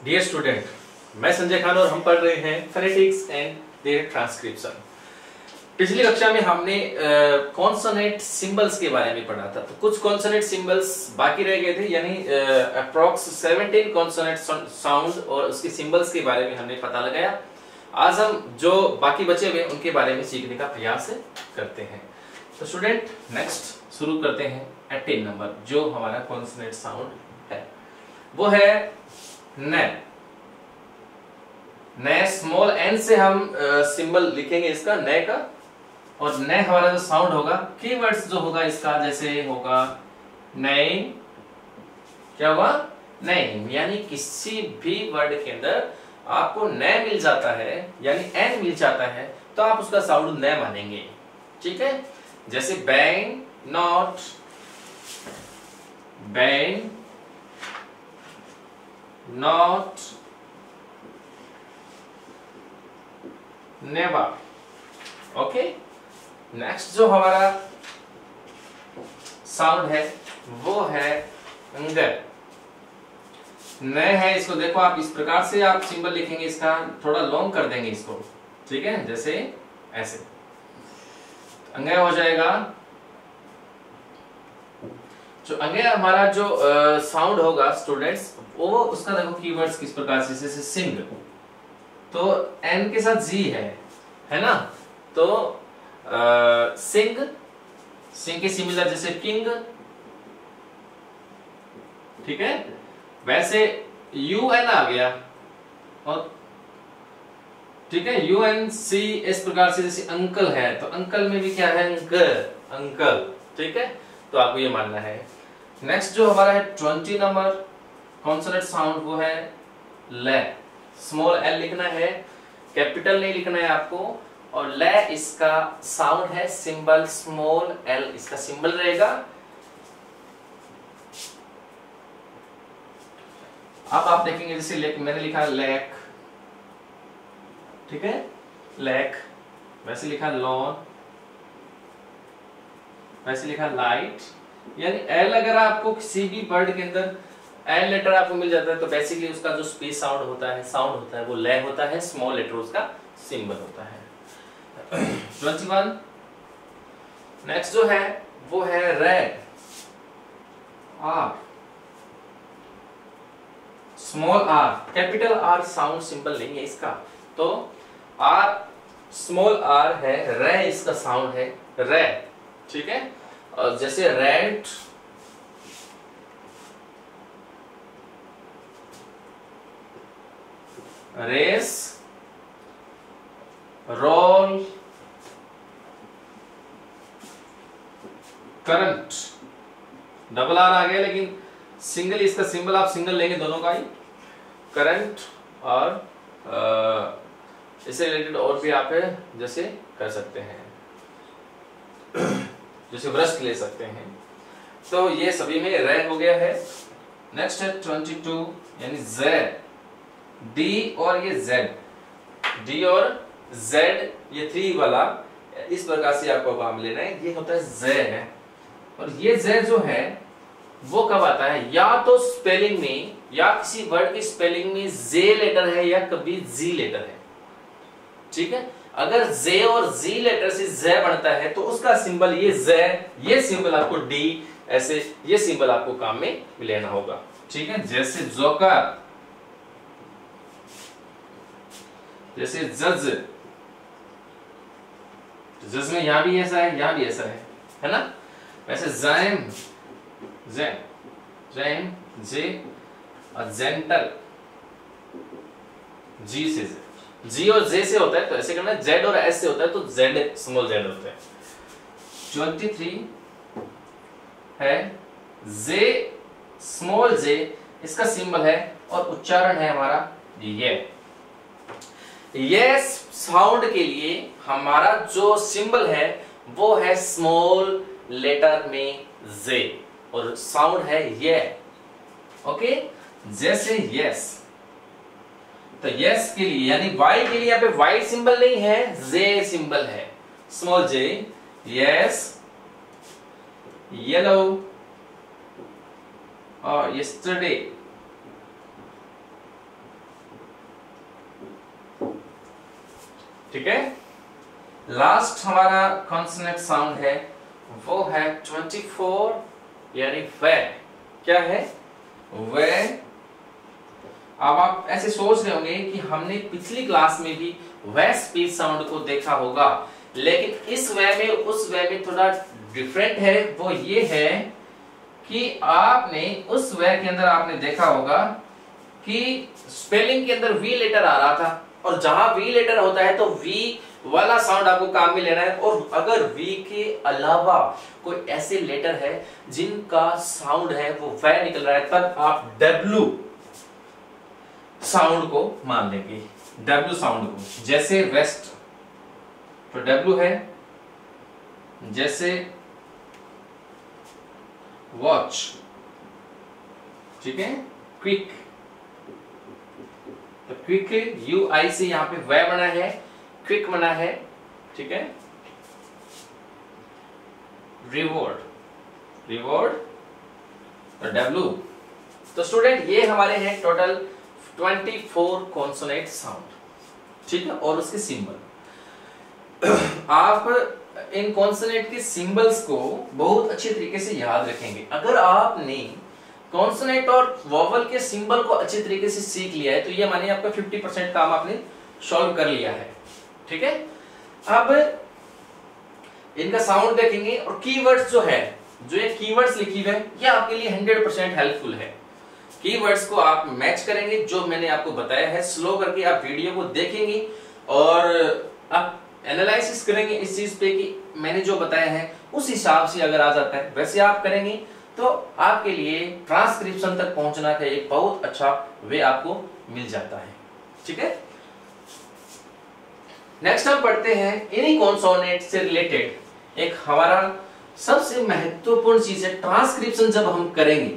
Dear student, मैं संजय खान और हम पढ़ रहे हैं फोनेटिक्स एंड देयर ट्रांसक्रिप्शन। पिछली कक्षा में हमने कॉन्सोनेंट सिंबल्स के बारे में पढ़ा था। तो कुछ कॉन्सोनेंट सिंबल्स बाकी रह गए थे, यानी अप्रॉक्स 17 कॉन्सोनेंट साउंड और उसके सिंबल्स के बारे में हमने पता लगाया। आज हम जो बाकी बचे हुए उनके बारे में सीखने का प्रयास करते हैं। तो स्टूडेंट, नेक्स्ट शुरू करते हैं 18 नंबर, जो हमारा कॉन्सोनेंट साउंड है वो है न। न स्मॉल एन से हम सिंबल लिखेंगे इसका न का, और न हमारा जो साउंड होगा, कीवर्ड्स जो होगा इसका, जैसे होगा नेम, क्या हुआ नेम, यानी किसी भी वर्ड के अंदर आपको न मिल जाता है यानी एन मिल जाता है तो आप उसका साउंड न मानेंगे। ठीक है, जैसे bang not, bang not, never. Okay, next जो हमारा साउंड है वो है अंगर। न है, इसको देखो आप इस प्रकार से आप सिंबल लिखेंगे, इसका थोड़ा लॉन्ग कर देंगे इसको। ठीक है, जैसे ऐसे अंगर हो जाएगा। जो अंगर हमारा जो साउंड होगा स्टूडेंट्स, वो उसका देखो कीवर्ड्स किस प्रकार से, जैसे सिंग, तो एन के साथ जी है ना, तो सिंग, सिंग के सिमिलर जैसे किंग। ठीक है, वैसे यू एन आ गया, और ठीक है यू एन सी इस प्रकार से, जैसे अंकल है तो अंकल में भी क्या है अंकल, अंकल। ठीक है, तो आपको ये मानना है। नेक्स्ट जो हमारा है 20 नंबर कॉन्सोनेंट साउंड, वो है ले। स्मॉल एल लिखना है, कैपिटल नहीं लिखना है आपको। और ले इसका साउंड है सिंबल स्मॉल एल, इसका सिंबल रहेगा। अब आप देखेंगे जैसे मैंने लिखा लेक, ठीक है लेक, वैसे लिखा लॉन, वैसे लिखा लाइट। यानी एल अगर आपको किसी भी वर्ड के अंदर एल लेटर आपको मिल जाता है तो बेसिकली उसका जो स्पेस साउंड होता है, साउंड होता है, वो ले होता है, स्मॉल लेटर उसका सिंबल होता है। 21 नेक्स्ट जो है वो है red, R, small R, capital R sound symbol नहीं है इसका, तो आर स्मॉल आर है, रे इसका साउंड है रे। ठीक है, और जैसे red, race, roll, current, double R आ गया, लेकिन सिंगल इसका सिंबल आप सिंगल लेंगे दोनों का ही, करंट। और इससे रिलेटेड और भी आप जैसे कर सकते हैं, जैसे ब्रश ले सकते हैं। तो ये सभी में रे हो गया है। नेक्स्ट है 22 यानी जेड, डी और ये जेड, डी और जेड, ये 3 वाला इस प्रकार से आपको काम लेना है। ये होता है जेड, और ये जेड जो है वो कब आता है, या तो स्पेलिंग में, या किसी वर्ड की स्पेलिंग में जे लेटर है या कभी जी लेटर है। ठीक है, अगर जे और जी लेटर से जे बनता है तो उसका सिंबल ये जे, ये सिंबल आपको डी, ऐसे ये सिंबल आपको काम में लेना होगा। ठीक है, जैसे जोकर, जैसे जज, जज में यहां भी ऐसा है, यहां भी ऐसा है ना। वैसे जैम, जैम, जैम जे, और जेंटल, जी से जे, जी और जे से होता है तो ऐसे करना है, जेड और एस से होता है तो जेड स्मॉल जेड होता है। 23 है जे, स्मॉल जे, इसका सिंबल है और उच्चारण है हमारा ये साउंड के लिए हमारा जो सिंबल है वो है स्मॉल लेटर में जे, और साउंड है ये। ओके, जैसे यस, तो यस के लिए यानी वाई के लिए यहाँ पे वाई सिंबल नहीं है, जे सिंबल है, स्मॉल जे। यस, येलो, और यस्टरडे, ठीक है। लास्ट हमारा कॉन्सोनेंट साउंड है वो है 24 यानी वे। क्या है वे? अब आप ऐसे सोच रहे होंगे कि हमने पिछली क्लास में भी वे स्पीच साउंड को देखा होगा, लेकिन इस वे में उस वे में थोड़ा डिफरेंट है। वो ये है कि आपने उस वे के अंदर आपने देखा होगा कि स्पेलिंग के अंदर वी लेटर आ रहा था, और जहां वी लेटर होता है तो वी वाला साउंड आपको काम में लेना है। और अगर वी के अलावा कोई ऐसे लेटर है जिनका साउंड है वो वे निकल रहा है, तब आप डब्ल्यू साउंड को मान लेंगे। डब्ल्यू साउंड को, जैसे वेस्ट तो डब्ल्यू है, जैसे वॉच, ठीक है, क्विक, तो क्विक यू आई से यहां पे वे बना है, क्विक बना है, ठीक है। रिवॉर्ड, रिवॉर्ड तो डब्ल्यू। तो स्टूडेंट ये हमारे हैं टोटल 24 कॉन्सोनेंट साउंड, ठीक है, और उसके सिंबल। आप इन कॉन्सोनेंट के सिंबल्स को बहुत अच्छे तरीके से याद रखेंगे। अगर आपने कॉन्सोनेंट और वोवल के सिंबल को अच्छे तरीके से सीख लिया है तो ये मानिए आपका 50% काम आपने सॉल्व कर लिया है, ठीक है। अब इनका साउंड देखेंगे और कीवर्ड्स जो है, जो ये कीवर्ड्स लिखी हुए हैं, ये आपके लिए 100% हेल्पफुल है। कीवर्ड्स को आप मैच करेंगे जो मैंने आपको बताया है, स्लो करके आप वीडियो को देखेंगे और आप एनालिसिस करेंगे इस चीज पे कि मैंने जो बताया है उस हिसाब से अगर आ जाता है वैसे आप करेंगे तो आपके लिए ट्रांसक्रिप्शन तक पहुंचना का एक बहुत अच्छा वे आपको मिल जाता है, ठीक है। नेक्स्ट हम पढ़ते हैं इन्हीं कॉन्सोनेंट से रिलेटेड एक हमारा सबसे महत्वपूर्ण चीज है ट्रांसक्रिप्शन। जब हम करेंगे,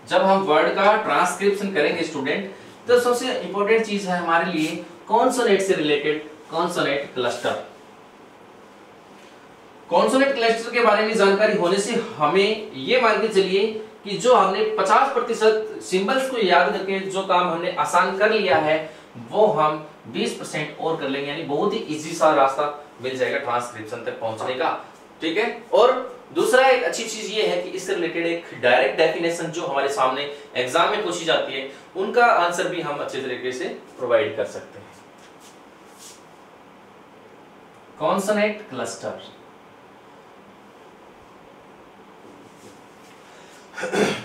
जब हम वर्ड का ट्रांसक्रिप्शन करेंगे स्टूडेंट, तो सबसे इंपॉर्टेंट चीज है हमारे लिए कॉन्सोनेंट से related consonant cluster. Consonant cluster के बारे में जानकारी होने से हमें ये मान के चलिए कि जो हमने 50% सिंबल्स को याद करके जो काम हमने आसान कर लिया है वो हम 20% और कर लेंगे, यानी बहुत ही इजी सा रास्ता मिल जाएगा ट्रांसक्रिप्शन तक पहुंचने का, ठीक है। और दूसरा एक अच्छी चीज ये है कि इससे रिलेटेड एक डायरेक्ट डेफिनेशन जो हमारे सामने एग्जाम में पूछी जाती है उनका आंसर भी हम अच्छे तरीके से प्रोवाइड कर सकते हैं। Consonant cluster,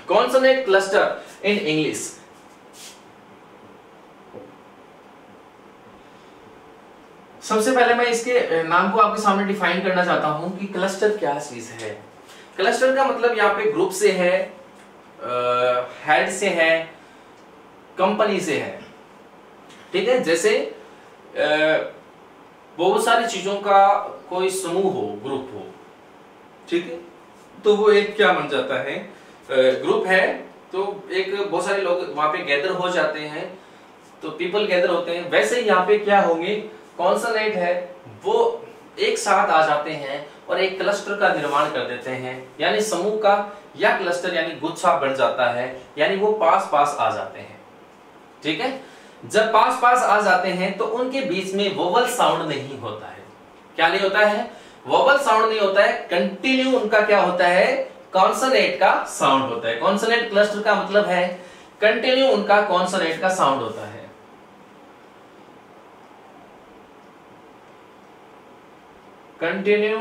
consonant cluster in English. सबसे पहले मैं इसके नाम को आपके सामने डिफाइन करना चाहता हूं कि क्लस्टर क्या चीज है। क्लस्टर का मतलब यहाँ पे ग्रुप से है, हेड से है, कंपनी से है, ठीक है। जैसे बहुत सारी चीजों का कोई समूह हो, ग्रुप हो, ठीक है, तो वो एक क्या बन जाता है, ग्रुप है। तो एक बहुत सारे लोग वहां पे गैदर हो जाते हैं, तो पीपल गैदर होते हैं। वैसे यहाँ पे क्या होंगे, कॉन्सोनेंट है वो एक साथ आ जाते हैं और एक क्लस्टर का निर्माण कर देते हैं, यानी समूह का या क्लस्टर यानी गुच्छा बन जाता है, यानी वो पास पास आ जाते हैं, ठीक है। जब पास पास आ जाते हैं तो उनके बीच में वोवल साउंड नहीं होता है। क्या नहीं होता है? वोवल साउंड नहीं होता है, कंटिन्यू उनका क्या होता है, कॉन्सोनेंट का साउंड होता है। कॉन्सोनेंट क्लस्टर का मतलब है कंटिन्यू उनका कॉन्सोनेंट का साउंड होता है। कंटिन्यू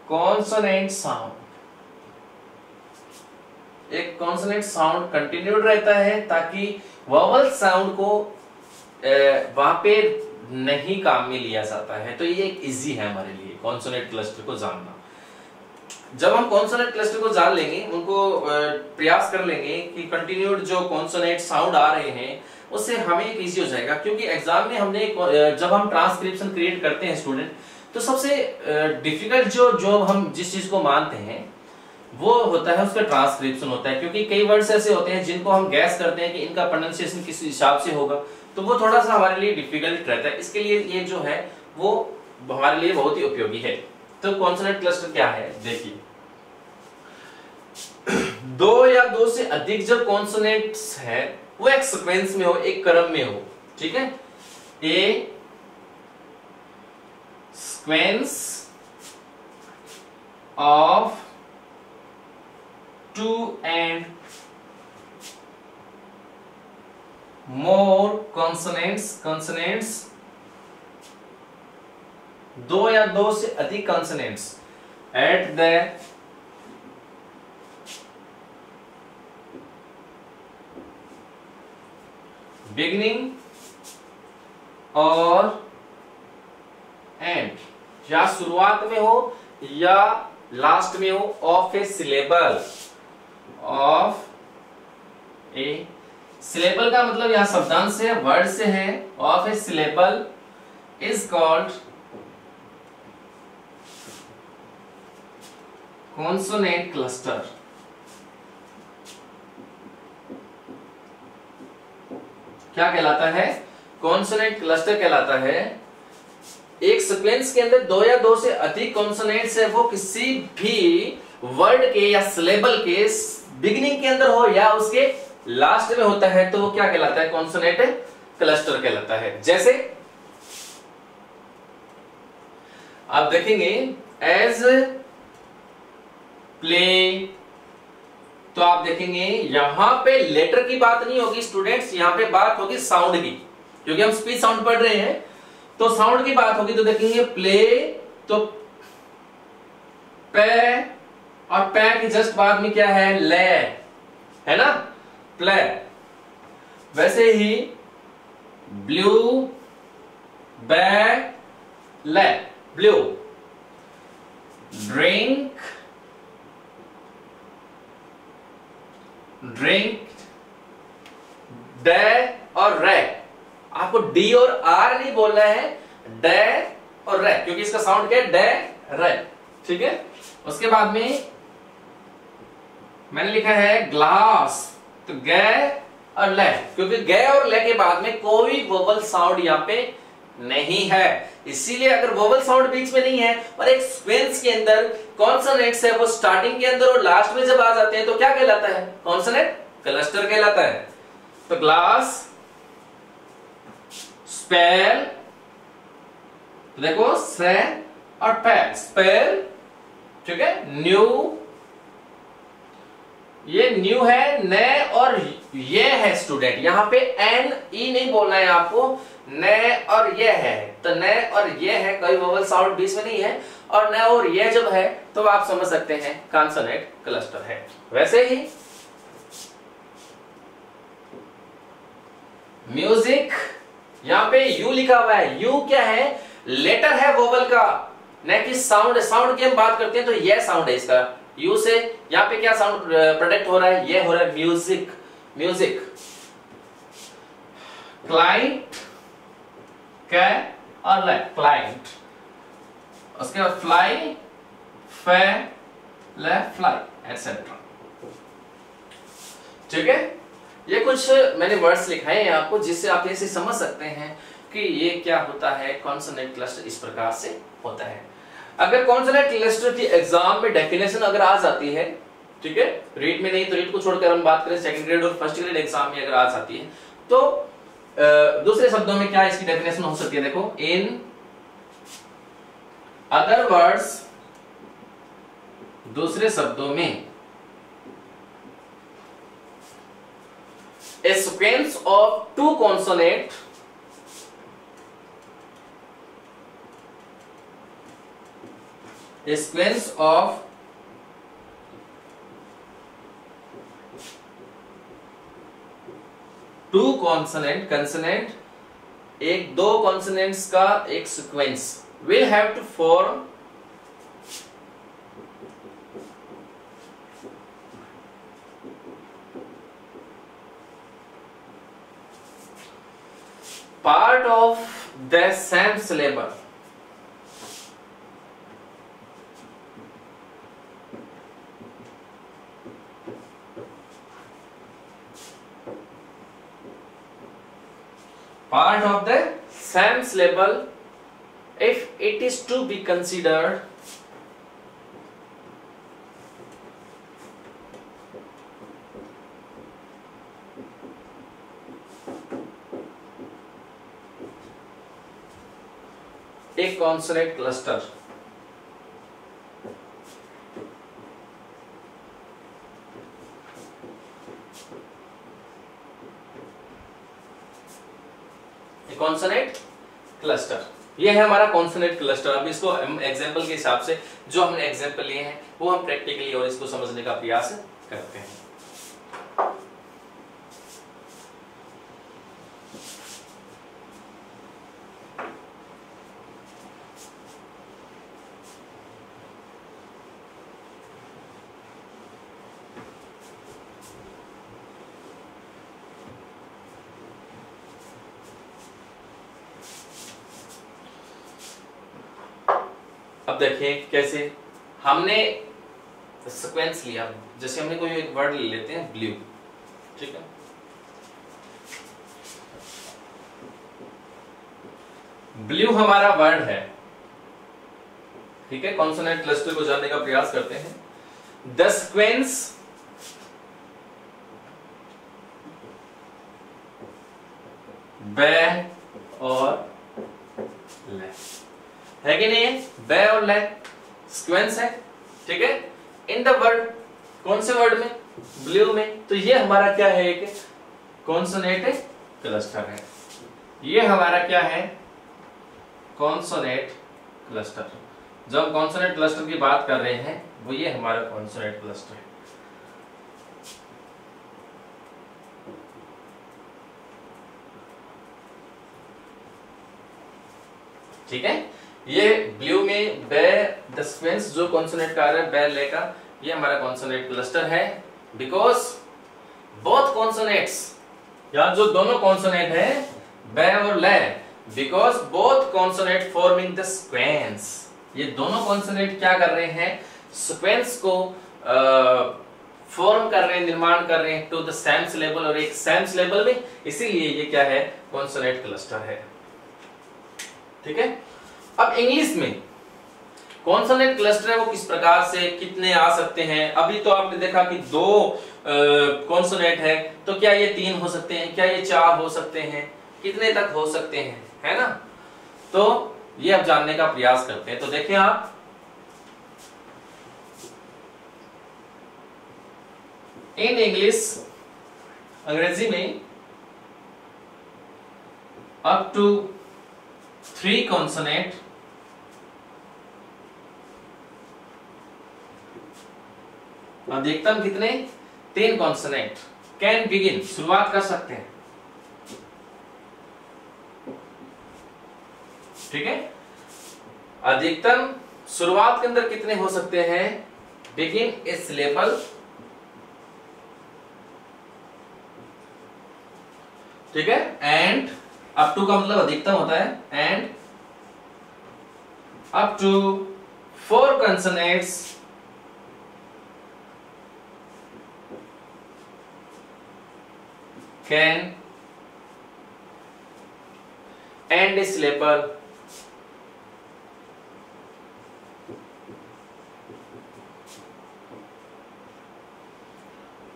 कॉन्सोनेंट साउंड, एक कॉन्सोनेंट साउंड कंटिन्यूड रहता है ताकि वोवल साउंड को वहां पे नहीं काम में लिया जाता है। तो ये एक इजी है हमारे लिए कॉन्सोनेंट क्लस्टर को जानना। जब हम कॉन्सोनेंट क्लस्टर को जान लेंगे, उनको प्रयास कर लेंगे कि कंटिन्यूड जो कॉन्सोनेंट साउंड आ रहे हैं उससे हमें एक इजी हो जाएगा। क्योंकि एग्जाम में हमने जब हम ट्रांसक्रिप्शन क्रिएट करते हैं स्टूडेंट, तो सबसे डिफिकल्ट जो हम जिस चीज को मानते हैं वो होता है उसका ट्रांसक्रिप्शन होता है। क्योंकि कई वर्ड्स ऐसे होते हैं जिनको हम गैस करते हैं कि इनका प्रोनाउंसिएशन किस हिसाब से होगा, तो वो थोड़ा सा हमारे लिए डिफिकल्ट रहता है। इसके लिए ये जो है वो हमारे लिए बहुत ही उपयोगी है। तो कॉन्सोनेंट क्लस्टर क्या है, देखिए, दो या दो से अधिक जब कॉन्सोनेंट्स है वो एक सीक्वेंस में हो, एक क्रम में हो, ठीक है। ए sequence of two and more consonants, दो या दो से अधिक consonants at the beginning और एंड, या शुरुआत में हो या लास्ट में हो, of A syllable. Of A syllable का मतलब यहां शब्दांश से, वर्ड से है। Of A syllable is called consonant cluster. क्या कहलाता है? कॉन्सोनेंट क्लस्टर कहलाता है। एक सीक्वेंस के अंदर दो या दो से अधिक कॉन्सोनेंट्स है, वो किसी भी वर्ड के या सिलेबल के बिगिनिंग के अंदर हो या उसके लास्ट में होता है, तो वो क्या कहलाता है? कॉन्सोनेंट क्लस्टर कहलाता है। जैसे आप देखेंगे एज प्ले, तो आप देखेंगे यहां पे लेटर की बात नहीं होगी स्टूडेंट्स, यहां पे बात होगी साउंड की, क्योंकि हम स्पीच साउंड पढ़ रहे हैं, तो साउंड की बात होगी। तो देखेंगे प्ले, तो पे, और पे की जस्ट बाद में क्या है? ले, है ना, प्ले। वैसे ही ब्लू, बैग, ले, ब्लू। ड्रिंक, ड्रिंक, डे और रे। आपको डी और आर नहीं बोलना है, डे और रे, क्योंकि इसका साउंड क्या है? डे रे, ठीक है। उसके बाद में मैंने लिखा है ग्लास, तो गे और ले, क्योंकि गे और ले के बाद में कोई वोवल साउंड यहां पे नहीं है, इसीलिए अगर वोवल साउंड बीच में नहीं है और एक सीक्वेंस के अंदर कॉन्सोनेंट्स है, वो स्टार्टिंग के अंदर और लास्ट में जब आ जाते हैं तो क्या कहलाता है? कॉन्सोनेंट क्लस्टर कहलाता है। तो ग्लास, स्पेल, देखो से और पे, स्पेल, ठीक है। न्यू, ये न्यू है, ने और ये है स्टूडेंट, यहां पे एन ई नहीं बोलना है आपको, ने और ये है, तो ने और ये है, कोई वोवल साउंड बीच में नहीं है, और ने और ये जब है तो आप समझ सकते हैं कॉन्सोनेंट क्लस्टर है। वैसे ही म्यूजिक, यहां पे यू लिखा हुआ है, यू क्या है? लेटर है वोवल का, न कि साउंड। साउंड की हम बात करते हैं तो ये साउंड है इसका, यू से यहां पे क्या साउंड प्रोडक्ट हो रहा है? ये हो रहा है म्यूजिक, म्यूजिक। क्लाइंट, कै और ले, क्लाइंट। उसके बाद फ्लाई, फे, ले, फ्लाई, एटसेट्रा, ठीक है। ये कुछ मैंने वर्ड्स लिखाए हैं आपको, जिससे आप ऐसे समझ सकते हैं कि ये क्या होता है। कॉन्सोनेंट क्लस्टर इस प्रकार से होता है। अगर कॉन्सोनेंट क्लस्टर की एग्जाम में डेफिनेशन अगर आ जाती है, ठीक है, रीड में नहीं तो रीड को छोड़कर हम बात करें सेकंड ग्रेड और फर्स्ट ग्रेड एग्जाम में अगर आ जाती है, तो दूसरे शब्दों में क्या इसकी डेफिनेशन हो सकती है? देखो, इन अदर वर्ड्स, दूसरे शब्दों में, a sequence of two consonant a sequence of two consonant एक दो consonants का एक sequence will have to form part of the same syllable. Part of the same syllable if it is to be considered एक consonant cluster. Consonant cluster, ये है हमारा consonant cluster. अब इसको हम एग्जांपल के हिसाब से जो हमने एग्जांपल लिए हैं वो हम प्रैक्टिकली और इसको समझने का प्रयास करते हैं। अब देखिए कैसे हमने सीक्वेंस लिया, जैसे हमने कोई एक वर्ड ले लेते हैं ब्लू, ठीक है। ब्लू हमारा वर्ड है, ठीक है। कॉन्सोनेंट क्लस्टर को जानने का प्रयास करते हैं। द सीक्वेंस बे और ले है कि नहीं है, बे और ले सीक्वेंस है, ठीक है। इन द वर्ड, कौन से वर्ड में, ब्लू में, तो ये हमारा क्या है, एक कॉन्सोनेंट क्लस्टर है। ये हमारा क्या है, कॉन्सोनेंट क्लस्टर। जब हम कॉन्सोनेंट क्लस्टर की बात कर रहे हैं वो ये हमारा कॉन्सोनेंट क्लस्टर है। ठीक है, ये ब्लू में बे द सीक्वेंस जो कॉन्सोनेंट का आ रहा है बे ले का, ये हमारा कॉन्सोनेंट क्लस्टर है। बिकॉज बोथ कॉन्सोनेंट्स, यहां जो दोनों कॉन्सोनेंट है बे और ले, because both consonant forming the sequence, ये दोनों कॉन्सोनेंट क्या कर रहे हैं, सीक्वेंस को फॉर्म कर रहे हैं, निर्माण कर रहे हैं टू द सेम सिलेबल और एक सेम सिलेबल में, इसीलिए ये क्या है, कॉन्सोनेंट क्लस्टर है। ठीक है। अब इंग्लिश में कॉन्सोनेंट क्लस्टर है वो किस प्रकार से कितने आ सकते हैं। अभी तो आपने देखा कि दो कॉन्सोनेंट है, तो क्या ये 3 हो सकते हैं, क्या ये 4 हो सकते हैं, कितने तक हो सकते हैं, है ना। तो ये अब जानने का प्रयास करते हैं। तो देखिए आप, इन इंग्लिश, अंग्रेजी में अप टू 3 कॉन्सोनेंट अधिकतम कितने, 3 कॉन्सोनेंट कैन बिगिन, शुरुआत कर सकते हैं। ठीक है, अधिकतम शुरुआत के अंदर कितने हो सकते हैं, बिगिन ए सिलेबल, ठीक है, एंड अप टू का मतलब अधिकतम होता है, and up to 4 consonants can end a syllable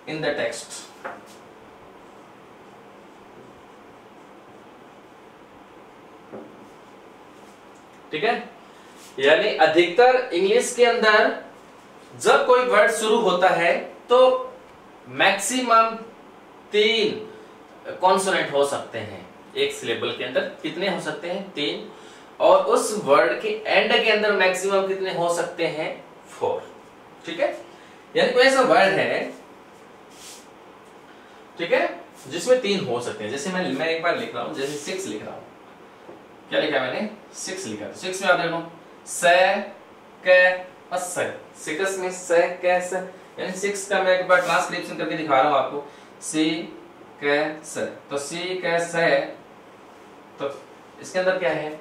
in the text। ठीक है, यानी अधिकतर इंग्लिश के अंदर जब कोई वर्ड शुरू होता है तो मैक्सिमम 3 कॉन्सोनेंट हो सकते हैं एक सिलेबल के अंदर। कितने हो सकते हैं, 3। और उस वर्ड के एंड के अंदर मैक्सिमम कितने हो सकते हैं, 4। ठीक है, यानी कोई ऐसा वर्ड है, ठीक है, जिसमें 3 हो सकते हैं। जैसे मैं एक बार लिख रहा हूं, जैसे 6 लिख रहा हूं, क्या लिखा मैंने, 6 लिखा। तो 6 में आप देखो से के अस, 6 में से के से, यानी 6 का मैं एक बार ट्रांसक्रिप्शन करके दिखा रहा हूं आपको, सी के से। तो सी के से, तो इसके अंदर क्या है,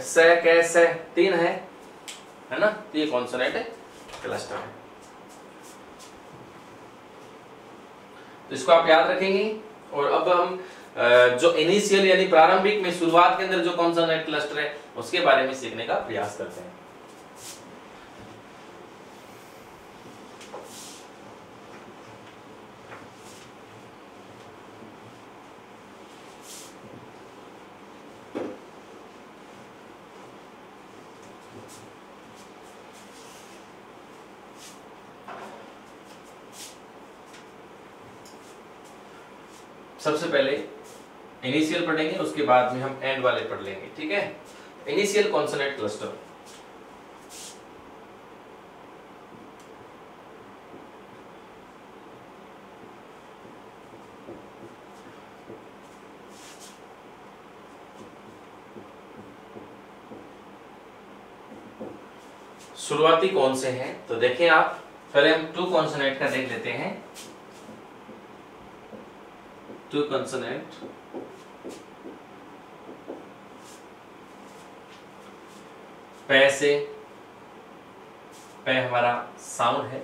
से के से 3 है ना। तो ये कॉन्सोनेंट क्लस्टर है। तो इसको आप याद रखेंगे। और अब हम जो इनिशियल यानी प्रारंभिक में शुरुआत के अंदर जो कॉन्सोनेंट क्लस्टर है उसके बारे में सीखने का प्रयास करते हैं। सबसे पहले इनिशियल पढ़ेंगे, उसके बाद में हम एंड वाले पढ़ लेंगे, ठीक है। Initial consonant cluster. शुरुआती कौन से हैं तो देखिए आप, पहले हम टू कॉन्सोनेंट का देख लेते हैं। टू कॉन्सोनेंट, पे से, पे हमारा साउंड है,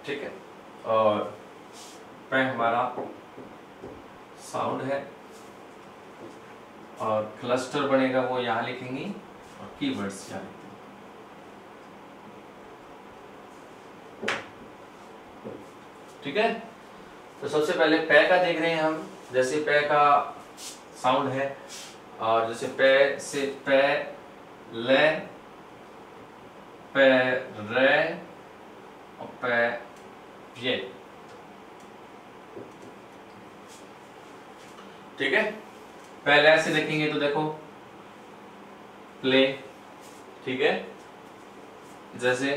ठीक है, और पे हमारा साउंड है, और क्लस्टर बनेगा वो यहां लिखेंगे, और कीवर्ड्स यहां लिखेंगे, ठीक है। तो सबसे पहले पे का देख रहे हैं हम, जैसे पे का साउंड है, और जैसे पे से पे, ले, पे, रे, और पे, ये, ठीक है। पहले ऐसे देखेंगे तो देखो प्ले, ठीक है, जैसे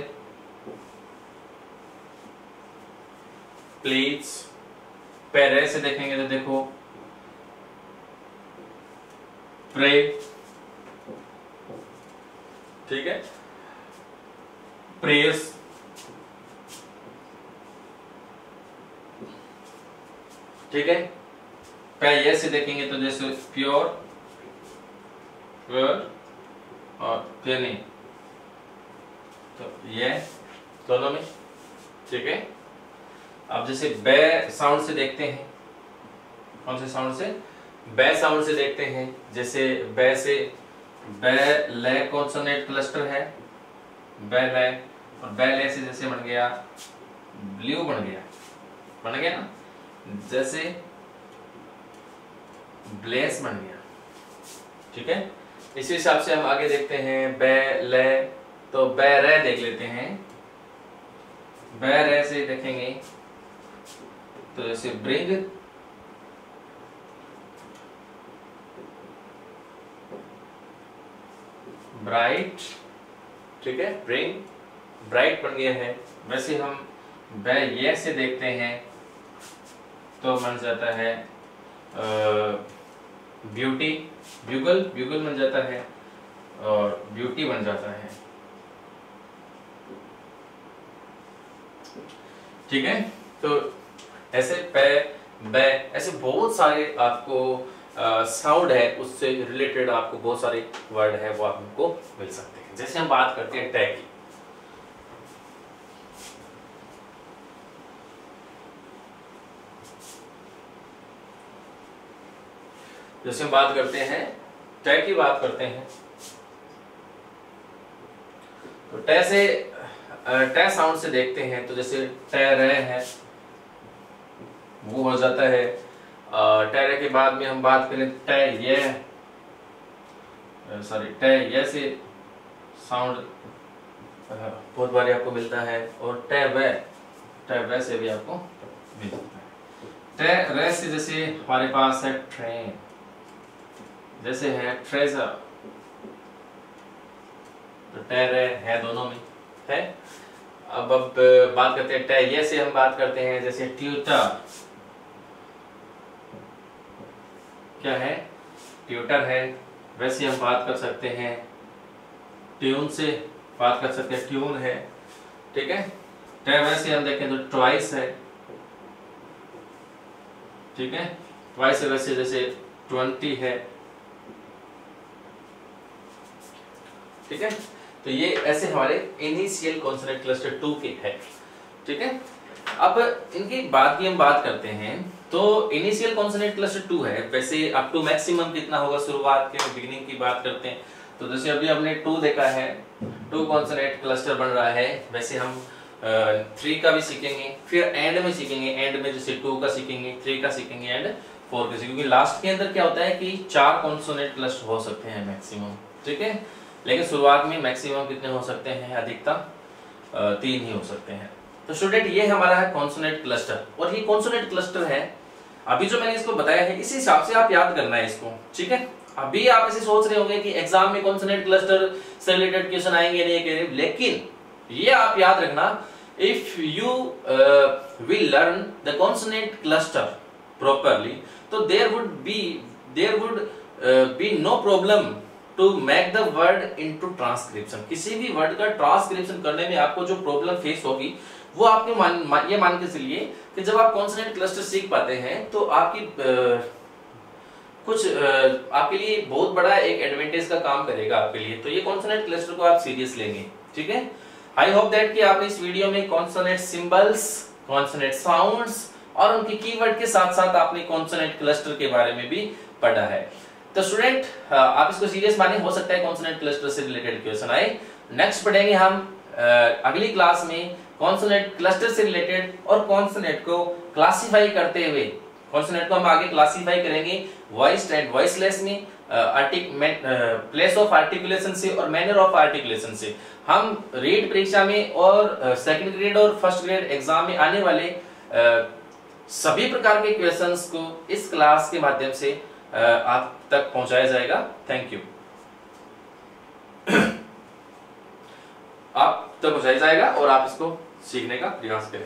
प्लीज। पैरे से देखेंगे तो देखो प्रे, ठीक है, प्रेयर्स, ठीक है। पे से देखेंगे तो जैसे प्योर, प्योर और प्लेनी, तो ये दोनों में, ठीक है। अब जैसे बे साउंड से देखते हैं, कौन से साउंड से, बे साउंड से देखते हैं, जैसे बे से, बे ले कॉन्सोनेंट क्लस्टर है, बे ले, और बे ले से जैसे बन गया ब्लू, बन गया ना, जैसे ब्लेस बन गया, ठीक है। इसी हिसाब से हम आगे देखते हैं बे ले, तो बे रे देख लेते हैं। बे रे से देखेंगे तो जैसे ब्रिंग, ब्राइट, ठीक है, ब्रिंग, ब्राइट बन गया है। वैसे हम बे ये से देखते हैं तो बन जाता है ब्यूटी, ब्यूगल, ब्यूगल बन जाता है, और ब्यूटी बन जाता है, ठीक है। तो ऐसे पे, बे, ऐसे बहुत सारे आपको साउंड है, उससे रिलेटेड आपको बहुत सारे वर्ड है वो आपको मिल सकते हैं। जैसे हम बात करते हैं टैग की, जैसे हम बात करते हैं टैग की बात करते हैं, तो टे से, टे साउंड से देखते हैं तो जैसे टे रे है वो हो जाता है। टे रे के बाद में हम बात करें टे ये, सॉरी टे ये से साउंड बहुत बार आपको मिलता है, और टे वे से भी आपको मिल सकता है। टे रे से जैसे हमारे पास है ट्रेन, जैसे है ट्रेजर, तो टे रे है दोनों में है। अब बात करते हैं टे ये से, हम बात करते हैं जैसे ट्यूटर, क्या है, ट्यूटर है। वैसे हम बात कर सकते हैं ट्यून से, बात कर सकते हैं ट्यून है, ठीक है। टे वैसे हम देखें तो ट्वाइस है, ठीक है, ट्वाइस है। वैसे जैसे 20 है, ठीक है। तो ये ऐसे हमारे इनिशियल कॉन्सोनेंट क्लस्टर 2 के है, ठीक है। अब इनकी बात की हम बात करते हैं, तो इनिशियल कॉन्सोनेंट क्लस्टर 2 है। वैसे अप टू मैक्सिमम कितना होगा, शुरुआत के बिगिनिंग की बात करते हैं तो जैसे अभी हमने 2 देखा है, 2 कॉन्सोनेंट क्लस्टर बन रहा है। वैसे हम 3 का भी सीखेंगे, फिर एंड में सीखेंगे, एंड में जैसे 2 का सीखेंगे, 3 का सीखेंगे, एंड 4 का सीखेंगे। क्योंकि लास्ट के अंदर क्या होता है कि 4 कॉन्सोनेंट क्लस्टर हो सकते हैं मैक्सिमम, ठीक है। लेकिन शुरुआत में मैक्सिमम कितने हो सकते हैं, अधिकतम 3 ही हो सकते हैं। तो स्टूडेंट ये हमारा है कॉन्सोनेंट क्लस्टर, और ये कॉन्सोनेंट क्लस्टर है अभी जो मैंने इसको बताया है इसी हिसाब से आप याद करना है इसको, ठीक है। अभी आप ऐसे सोच रहे होंगे कि एग्जाम में कॉन्सोनेंट क्लस्टर से रिलेटेड क्वेश्चन आएंगे नहीं, लेकिन ये आप याद रखना, if you will learn the consonant cluster properly, तो there would be no problem to make the word into transcription. किसी भी वर्ड का ट्रांसक्रिप्शन करने में आपको जो प्रॉब्लम फेस होगी वो आपके ये मान के चलिए कि जब आप कॉन्सोनेंट क्लस्टर सीख पाते हैं तो आपकी आपके लिए बहुत बड़ा एक एडवांटेज का काम करेगा आपके लिए। तो ये कॉन्सोनेंट क्लस्टर को आप सीरियस लेंगे, ठीक है। आई होप दैट कि आपने इस वीडियो में कॉन्सोनेंट सिंबल्स, कॉन्सोनेंट साउंड्स और उनके कीवर्ड के साथ साथ आपने कॉन्सोनेंट क्लस्टर के बारे में भी पढ़ा है। तो स्टूडेंट आप इसको सीरियस माने, हो सकता है कॉन्सोनेंट क्लस्टर से रिलेटेड क्वेश्चन आए। नेक्स्ट पढ़ेंगे हम अगली क्लास में कॉन्सोनेंट क्लस्टर से रिलेटेड और कॉन्सोनेंट को क्लासिफाई करते हुए, कॉन्सोनेंट को हम आगे क्लासिफाई करेंगे वॉइस्ड एंड वॉइसलेस में, प्लेस ऑफ आर्टिकुलेशन से और मैनर ऑफ आर्टिकुलेशन से। हम रीट परीक्षा में और सेकंड ग्रेड और फर्स्ट ग्रेड एग्जाम में आने वाले सभी प्रकार के क्वेश्चंस को इस क्लास के माध्यम से आप तक पहुंचाया जाएगा। Thank you. आप तक पहुंचाया जाएगा और आप इसको सीखने का प्रयास करें।